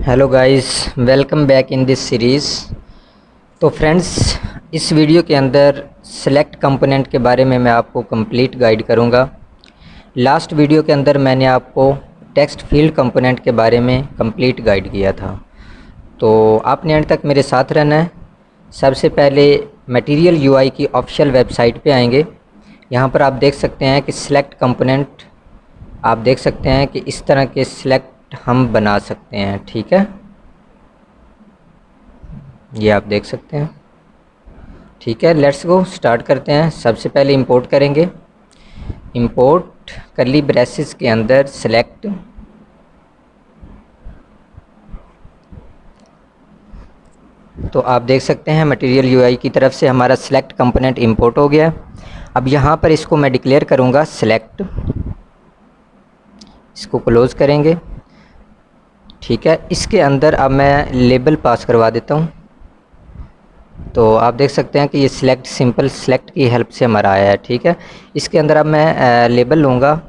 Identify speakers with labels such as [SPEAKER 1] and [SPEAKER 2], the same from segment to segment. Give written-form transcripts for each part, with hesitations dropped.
[SPEAKER 1] Hello guys, welcome back in this series. तो friends, इस video के अंदर सेलेक्ट कंपोनेंट के बारे में मैं आपको कंप्लीट गाइड करूंगा। लास्ट वीडियो के अंदर मैंने आपको टेक्स्ट फील्ड कंपोनेंट के बारे में कंप्लीट गाइड किया था, तो आपने एंड तक मेरे साथ रहना है। सबसे पहले मटेरियल यूआई की ऑफिशियल वेबसाइट पे आएंगे। यहाँ पर आप देख सकते हैं कि सिलेक्ट कंपोनेंट, आप देख सकते हैं कि इस तरह के सिलेक्ट हम बना सकते हैं। ठीक है, ये आप देख सकते हैं। ठीक है, लेट्स गो स्टार्ट करते हैं। सबसे पहले इंपोर्ट करेंगे। इंपोर्ट करली ब्रेसेस के अंदर सेलेक्ट, तो आप देख सकते हैं मटेरियल यूआई की तरफ से हमारा सेलेक्ट कंपोनेंट इंपोर्ट हो गया। अब यहाँ पर इसको मैं डिक्लेयर करूँगा सेलेक्ट, इसको क्लोज़ करेंगे। ठीक है, इसके अंदर अब मैं लेबल पास करवा देता हूँ। तो आप देख सकते हैं कि ये सिलेक्ट सिंपल सेलेक्ट की हेल्प से हमारा आया है। ठीक है, इसके अंदर अब मैं लेबल लूँगा,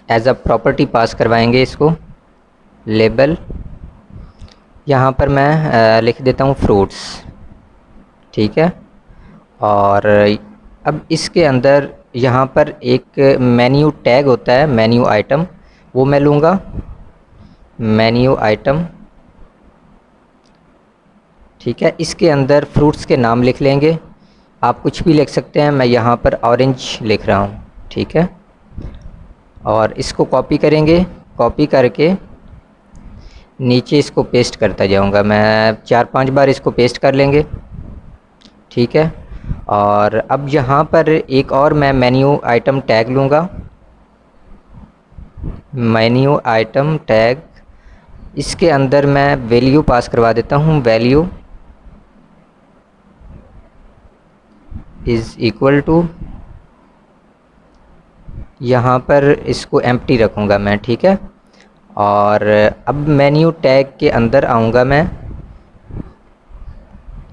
[SPEAKER 1] एज अ प्रॉपर्टी पास करवाएंगे इसको लेबल। यहाँ पर मैं लिख देता हूँ फ्रूट्स। ठीक है, और अब इसके अंदर यहाँ पर एक मेन्यू टैग होता है, मेन्यू आइटम, वो मैं लूँगा, मेन्यू आइटम। ठीक है, इसके अंदर फ्रूट्स के नाम लिख लेंगे। आप कुछ भी लिख सकते हैं, मैं यहाँ पर ऑरेंज लिख रहा हूँ। ठीक है, और इसको कॉपी करेंगे, कॉपी करके नीचे इसको पेस्ट करता जाऊँगा। मैं 4-5 बार इसको पेस्ट कर लेंगे। ठीक है, और अब यहाँ पर एक और मैं मेन्यू आइटम टैग लूँगा, मेन्यू आइटम टैग। इसके अंदर मैं वैल्यू पास करवा देता हूँ, वैल्यू इज़ इक्वल टू, यहाँ पर इसको एम्प्टी रखूँगा मैं। ठीक है, और अब मेन्यू टैग के अंदर आऊँगा मैं।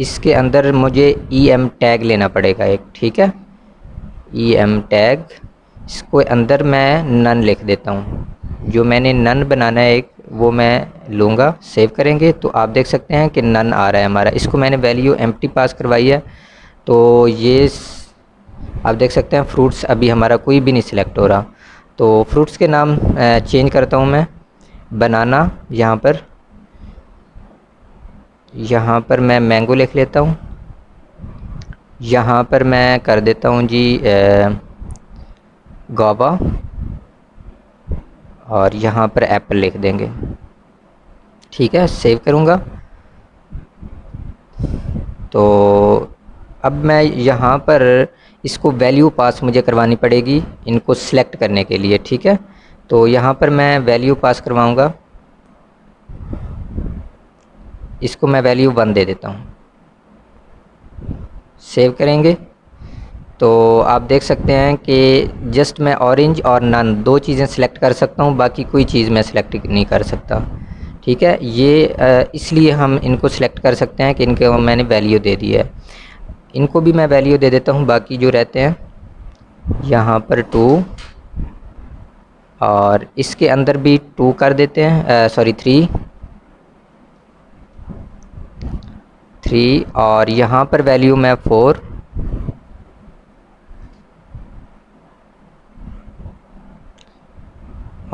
[SPEAKER 1] इसके अंदर मुझे EM टैग लेना पड़ेगा एक। ठीक है, EM टैग, इसको अंदर मैं नन लिख देता हूँ। जो मैंने नन बनाना है एक, वो मैं लूँगा। सेव करेंगे तो आप देख सकते हैं कि नन आ रहा है हमारा। इसको मैंने वैल्यू एम्प्टी पास करवाई है, तो ये आप देख सकते हैं फ्रूट्स अभी हमारा कोई भी नहीं सिलेक्ट हो रहा। तो फ्रूट्स के नाम चेंज करता हूँ मैं, बनाना। यहाँ पर मैं मैंगो लिख लेता हूँ। यहाँ पर मैं कर देता हूँ जी गोवा, और यहाँ पर एप्पल लिख देंगे। ठीक है, सेव करूँगा। तो अब मैं यहाँ पर इसको वैल्यू पास मुझे करवानी पड़ेगी इनको सिलेक्ट करने के लिए। ठीक है, तो यहाँ पर मैं वैल्यू पास करवाऊँगा, इसको मैं वैल्यू 1 दे देता हूँ। सेव करेंगे तो आप देख सकते हैं कि जस्ट मैं ऑरेंज और नन 2 चीज़ें सिलेक्ट कर सकता हूँ, बाकी कोई चीज़ मैं सिलेक्ट नहीं कर सकता। ठीक है, ये इसलिए हम इनको सिलेक्ट कर सकते हैं कि इनको मैंने वैल्यू दे दी है। इनको भी मैं वैल्यू दे देता हूँ, बाकी जो रहते हैं यहाँ पर 2, और इसके अंदर भी 2 कर देते हैं, सॉरी 3, और यहाँ पर वैल्यू मैं 4,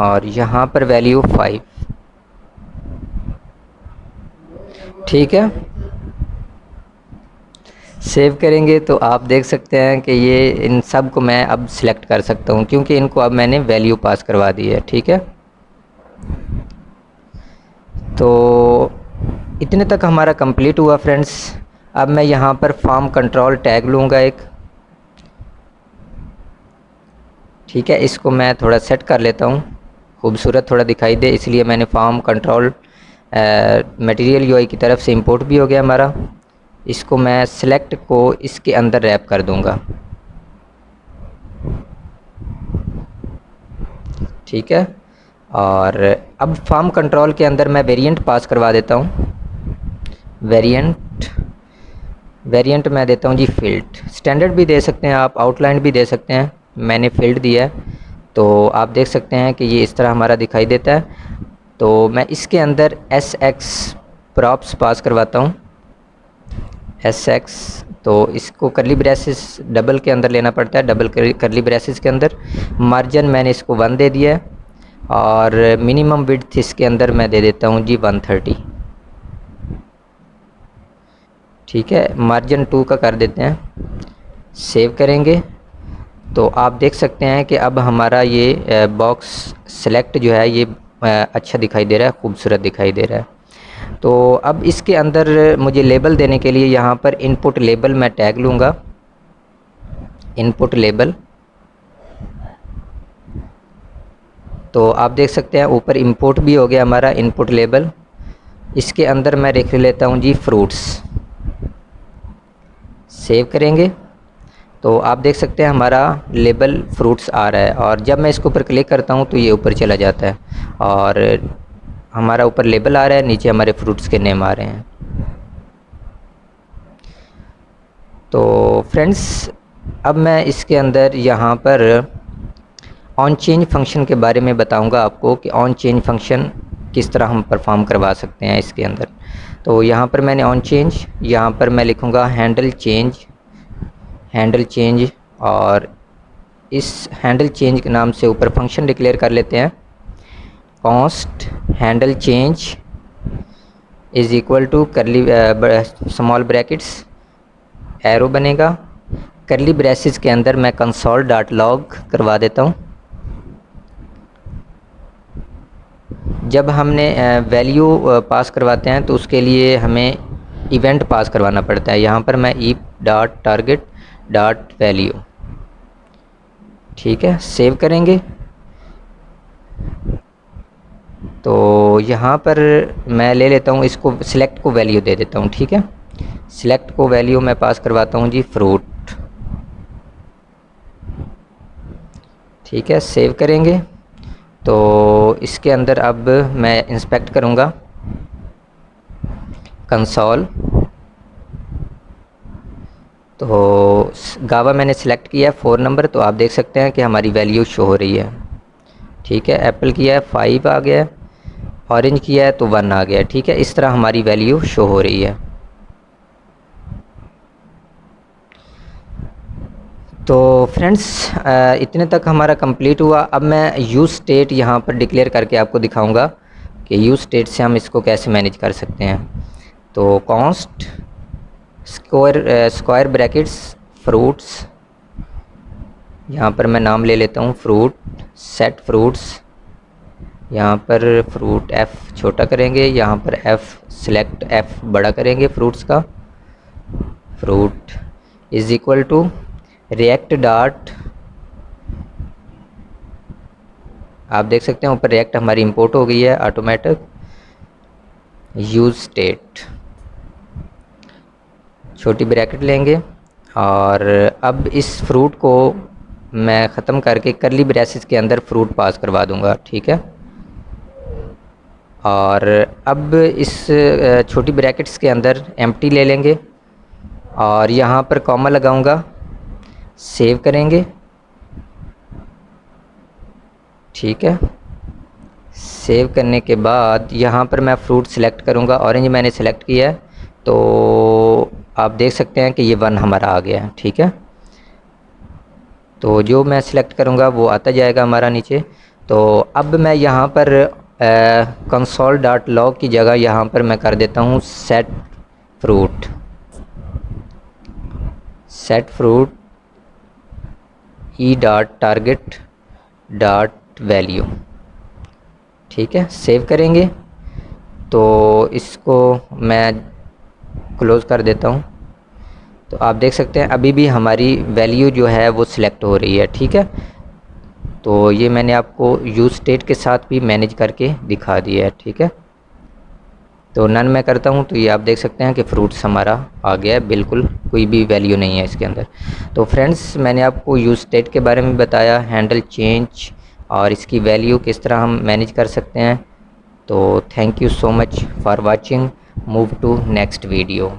[SPEAKER 1] और यहाँ पर वैल्यू 5। ठीक है, सेव करेंगे तो आप देख सकते हैं कि ये इन सब को मैं अब सिलेक्ट कर सकता हूँ, क्योंकि इनको अब मैंने वैल्यू पास करवा दी है। ठीक है, तो इतने तक हमारा कंप्लीट हुआ फ्रेंड्स। अब मैं यहाँ पर फॉर्म कंट्रोल टैग लूँगा एक। ठीक है, इसको मैं थोड़ा सेट कर लेता हूँ, खूबसूरत थोड़ा दिखाई दे, इसलिए मैंने फॉर्म कंट्रोल मटेरियल यूआई की तरफ से इंपोर्ट भी हो गया हमारा। इसको मैं सेलेक्ट को इसके अंदर रैप कर दूँगा। ठीक है, और अब फॉर्म कंट्रोल के अंदर मैं वेरिएंट पास करवा देता हूँ। वेरिएंट मैं देता हूँ जी फील्ड। स्टैंडर्ड भी दे सकते हैं आप, आउटलाइन भी दे सकते हैं, मैंने फील्ड दिया है। तो आप देख सकते हैं कि ये इस तरह हमारा दिखाई देता है। तो मैं इसके अंदर एस एक्स प्रॉप्स पास करवाता हूँ, एस एक्स। तो इसको करली ब्रेसेस डबल के अंदर लेना पड़ता है, डबल करली ब्रेसेस के अंदर। मार्जिन मैंने इसको 1 दे दिया है और मिनिमम विड्थ इसके अंदर मैं दे देता हूँ जी 130। ठीक है, मार्जिन 2 का कर देते हैं, सेव करेंगे। तो आप देख सकते हैं कि अब हमारा ये बॉक्स सेलेक्ट जो है ये अच्छा दिखाई दे रहा है, खूबसूरत दिखाई दे रहा है। तो अब इसके अंदर मुझे लेबल देने के लिए यहाँ पर इनपुट लेबल मैं टैग लूँगा, इनपुट लेबल। तो आप देख सकते हैं ऊपर इंपोर्ट भी हो गया हमारा इनपुट लेबल। इसके अंदर मैं लिख लेता हूँ जी फ्रूट्स, सेव करेंगे। तो आप देख सकते हैं हमारा लेबल फ्रूट्स आ रहा है, और जब मैं इसके ऊपर क्लिक करता हूँ तो ये ऊपर चला जाता है और हमारा ऊपर लेबल आ रहा है, नीचे हमारे फ्रूट्स के नेम आ रहे हैं। तो फ्रेंड्स अब मैं इसके अंदर यहाँ पर ऑन चेंज फंक्शन के बारे में बताऊंगा आपको कि ऑन चेंज फंक्शन किस तरह हम परफॉर्म करवा सकते हैं इसके अंदर। तो यहाँ पर मैंने ऑन चेंज, यहाँ पर मैं लिखूँगा हैंडल चेंज, हैंडल चेंज, और इस हैंडल चेंज के नाम से ऊपर फंक्शन डिक्लेयर कर लेते हैं, const handle change is equal to curly small brackets, arrow बनेगा, करली ब्रेसेस के अंदर मैं कंसोल डॉट लॉग करवा देता हूँ। जब हमने वैल्यू पास करवाते हैं तो उसके लिए हमें इवेंट पास करवाना पड़ता है। यहाँ पर मैं E dot target dot value, ठीक है, सेव करेंगे। तो यहाँ पर मैं ले लेता हूँ इसको, सिलेक्ट को वैल्यू दे देता हूँ, ठीक है। सिलेक्ट को वैल्यू मैं पास करवाता हूँ जी फ्रूट, ठीक है, सेव करेंगे। तो इसके अंदर अब मैं इंस्पेक्ट करूँगा कंसोल। तो गावा मैंने सिलेक्ट किया है 4 नंबर, तो आप देख सकते हैं कि हमारी वैल्यू शो हो रही है, ठीक है। एप्पल किया है 5 आ गया, ऑरेंज किया है तो 1 आ गया, ठीक है। इस तरह हमारी वैल्यू शो हो रही है। तो फ्रेंड्स इतने तक हमारा कंप्लीट हुआ। अब मैं यूज़ स्टेट यहाँ पर डिक्लेयर करके आपको दिखाऊंगा कि यूज़ स्टेट से हम इसको कैसे मैनेज कर सकते हैं। तो कॉन्स्ट स्क्वायर ब्रैकेट्स फ्रूट्स, यहाँ पर मैं नाम ले लेता हूँ फ्रूट, सेट फ्रूट्स, यहाँ पर फ्रूट एफ़ छोटा करेंगे, यहाँ पर एफ़ सिलेक्ट एफ़ बड़ा करेंगे फ्रूट्स का, fruit is equal to React dot, आप देख सकते हैं ऊपर रिएक्ट हमारी इंपोर्ट हो गई है ऑटोमेटिक, यूज़ स्टेट छोटी ब्रैकेट लेंगे। और अब इस फ्रूट को मैं ख़त्म करके करली ब्रेसेस के अंदर फ्रूट पास करवा दूंगा, ठीक है। और अब इस छोटी ब्रैकेट्स के अंदर एम्प्टी ले लेंगे और यहाँ पर कॉमा लगाऊंगा, सेव करेंगे, ठीक है। सेव करने के बाद यहाँ पर मैं फ्रूट सिलेक्ट करूँगा, ऑरेंज मैंने सेलेक्ट किया है, तो आप देख सकते हैं कि ये 1 हमारा आ गया है, ठीक है। तो जो मैं सिलेक्ट करूँगा वो आता जाएगा हमारा नीचे। तो अब मैं यहाँ पर कंसोल डॉट लॉग की जगह यहाँ पर मैं कर देता हूँ set fruit, set fruit E dot target dot value, ठीक है, सेव करेंगे। तो इसको मैं क्लोज़ कर देता हूँ। तो आप देख सकते हैं अभी भी हमारी वैल्यू जो है वो सिलेक्ट हो रही है, ठीक है। तो ये मैंने आपको यूज़ स्टेट के साथ भी मैनेज करके दिखा दिया है, ठीक है। तो नन मैं करता हूँ तो ये आप देख सकते हैं कि फ्रूट्स हमारा आ गया है, बिल्कुल कोई भी वैल्यू नहीं है इसके अंदर। तो फ्रेंड्स मैंने आपको यूज़ स्टेट के बारे में बताया, हैंडल चेंज और इसकी वैल्यू किस तरह हम मैनेज कर सकते हैं। तो thank you so much for watching, move to next video.